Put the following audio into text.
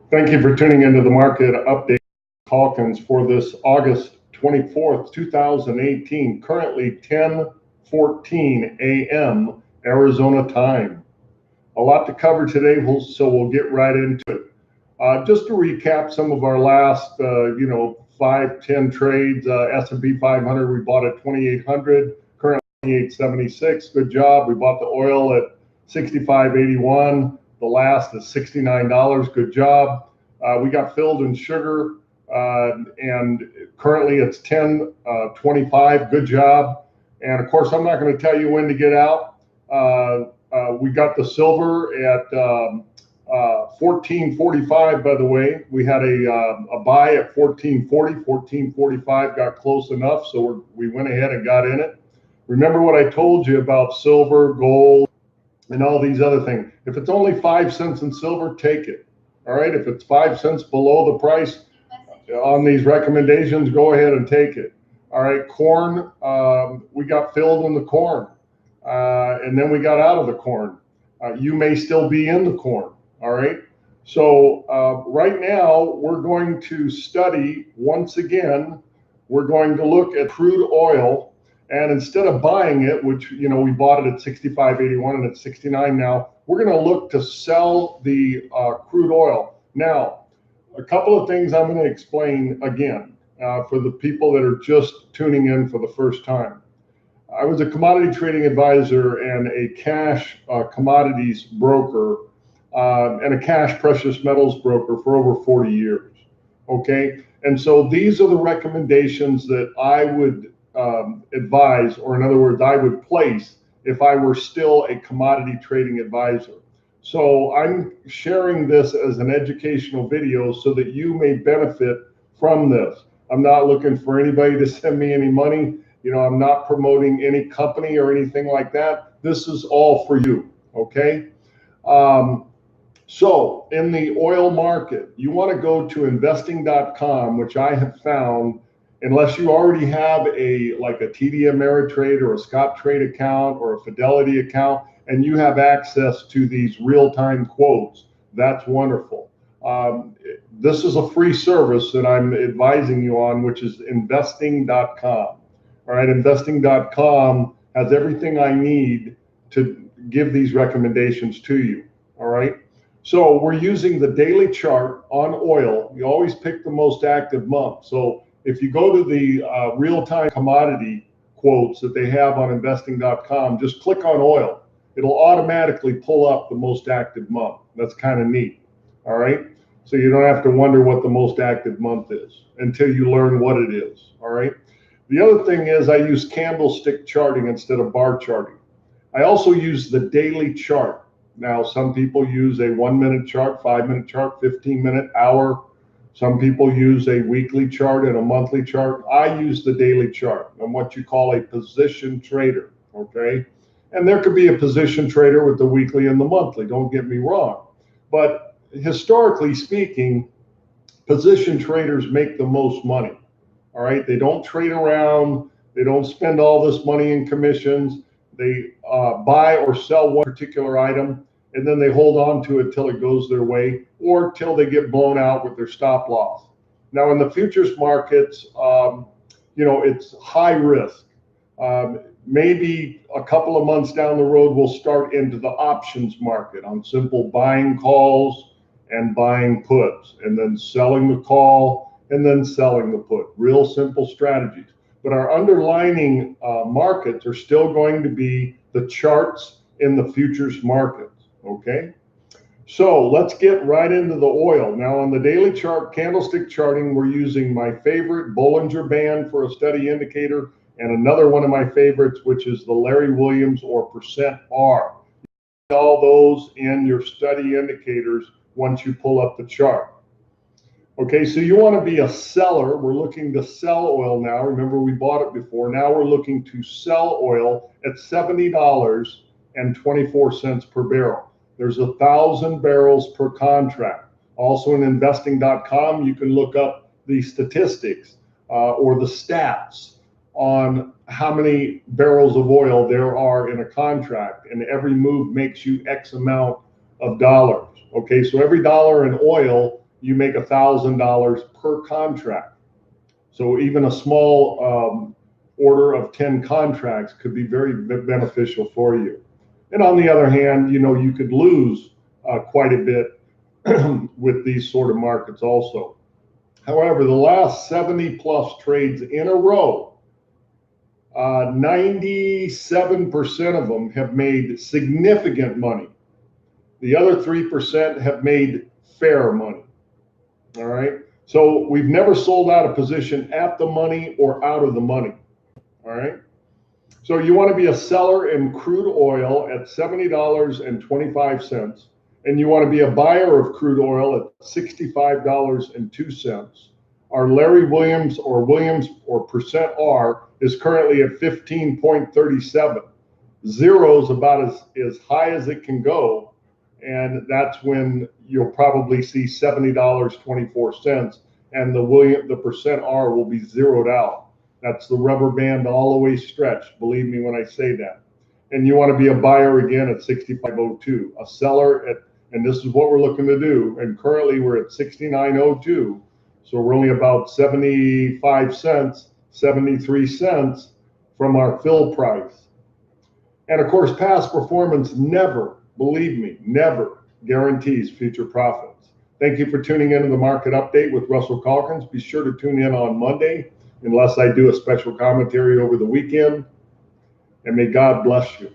Thank you for tuning into the market update Calkins for this August 24th, 2018, currently 10:14 a.m. Arizona time. A lot to cover today, so we'll get right into it. Just to recap some of our last, 5-10 trades, S&P 500, we bought at 2,800, currently 28.76. Good job. We bought the oil at 65.81. The last is $69. Good job. We got filled in sugar, and currently it's 10.25. Good job. And of course, I'm not going to tell you when to get out. We got the silver at 14.45. By the way, we had a buy at 14.40. 14.45 got close enough, so we went ahead and got in it. Remember what I told you about silver, gold, and all these other things. If it's only 5 cents in silver, take it. All right. If it's 5 cents below the price on these recommendations, go ahead and take it. All right. Corn, we got filled in the corn, and then we got out of the corn. You may still be in the corn. All right. So right now we're going to study once again. We're going to look at crude oil. And instead of buying it, which, we bought it at 65.81 and it's 69 now, we're going to look to sell the crude oil. Now, a couple of things I'm going to explain again for the people that are just tuning in for the first time. I was a commodity trading advisor and a cash commodities broker and a cash precious metals broker for over 40 years. Okay. And so these are the recommendations that I would advise, or in other words, I would place if I were still a commodity trading advisor. So I'm sharing this as an educational video so that you may benefit from this. I'm not looking for anybody to send me any money. I'm not promoting any company or anything like that. This is all for you. Okay. So in the oil market, you want to go to investing.com, which I have found, unless you already have a TD Ameritrade or a Scottrade account or a Fidelity account, and you have access to these real-time quotes, that's wonderful. This is a free service that I'm advising you on, which is investing.com. All right, investing.com has everything I need to give these recommendations to you. All right. So we're using the daily chart on oil. You always pick the most active month. So if you go to the real-time commodity quotes that they have on investing.com, just click on oil. It'll automatically pull up the most active month. That's kind of neat. All right. So you don't have to wonder what the most active month is until you learn what it is. All right. The other thing is I use candlestick charting instead of bar charting. I also use the daily chart. Now, some people use a 1-minute chart, 5-minute chart, 15-minute, hour. Some people use a weekly chart and a monthly chart. I use the daily chart. I'm what you call a position trader, okay? And there could be a position trader with the weekly and the monthly, don't get me wrong. But historically speaking, position traders make the most money, all right? They don't trade around. They don't spend all this money in commissions. They buy or sell one particular item, and then they hold on to it till it goes their way or till they get blown out with their stop loss. Now, in the futures markets, it's high risk. Maybe a couple of months down the road, we'll start into the options market on simple buying calls and buying puts, and then selling the call and then selling the put. Real simple strategies. But our underlying markets are still going to be the charts in the futures markets. Okay, so let's get right into the oil. Now on the daily chart, candlestick charting, we're using my favorite Bollinger Band for a steady indicator, and another one of my favorites, which is the Larry Williams or %R. All those in your study indicators once you pull up the chart. Okay, so you want to be a seller. We're looking to sell oil now. Remember, we bought it before. Now we're looking to sell oil at $70.24 per barrel. There's 1,000 barrels per contract. Also in investing.com, you can look up the statistics or the stats on how many barrels of oil there are in a contract, and every move makes you X amount of dollars. Okay, so every dollar in oil, you make $1,000 per contract. So even a small order of 10 contracts could be very beneficial for you. And on the other hand, you could lose quite a bit with these sort of markets also. However, the last 70 plus trades in a row, 97% of them have made significant money. The other 3% have made fair money. All right. So we've never sold out a position at the money or out of the money. All right. So you want to be a seller in crude oil at $70.25, and you want to be a buyer of crude oil at $65.02. Our Larry Williams or percent R is currently at 15.37. Zero is about as high as it can go. And that's when you'll probably see $70.24, and the percent R will be zeroed out. That's the rubber band all the way stretched. Believe me when I say that. And you want to be a buyer again at 65.02, a seller at, and this is what we're looking to do. And currently we're at 69.02. So we're only about 75 cents, 73 cents from our fill price. And of course, past performance never, believe me, never guarantees future profits. Thank you for tuning into the market update with Russell Calkins. Be sure to tune in on Monday, unless I do a special commentary over the weekend. And may God bless you.